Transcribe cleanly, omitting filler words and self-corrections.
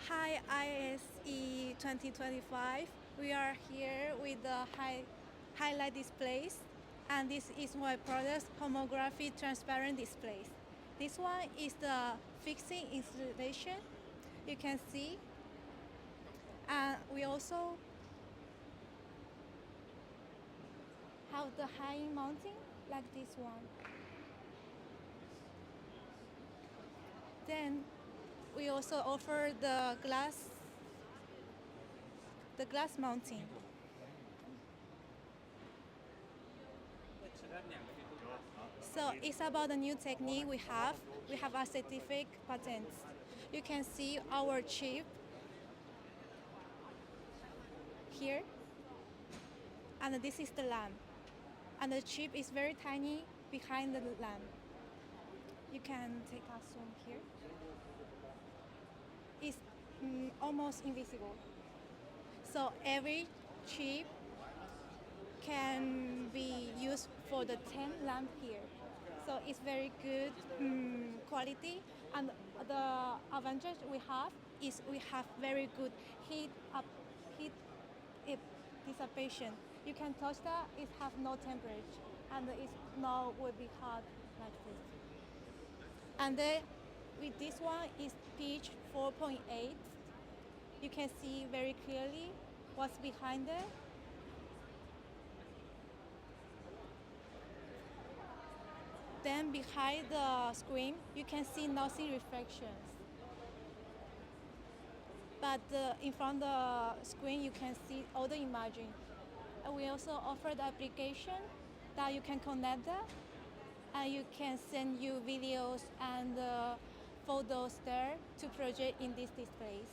Hi, ISE 2025. We are here with the highlight displays, and this is my product, homographic transparent displays. This one is the fixing installation. You can see, and we also have the high mounting like this one. Then we also offer the glass mounting. So it's about the new technique we have. We have a certificate patents. You can see our chip here, and this is the lamp. And the chip is very tiny behind the lamp. You can take a zoom here. It's almost invisible. So every chip can be used for the 10 lamp here. So it's very good quality, and the advantage we have is we have very good heat dissipation. You can touch that, it has no temperature, and it's not will be hot like this. And then with this one is pitch 4.8. You can see very clearly what's behind it. Then behind the screen, you can see nothing reflections. But in front of the screen, you can see all the imaging. And we also offer the application that you can connect that, and you can send you videos and photos there to project in these displays.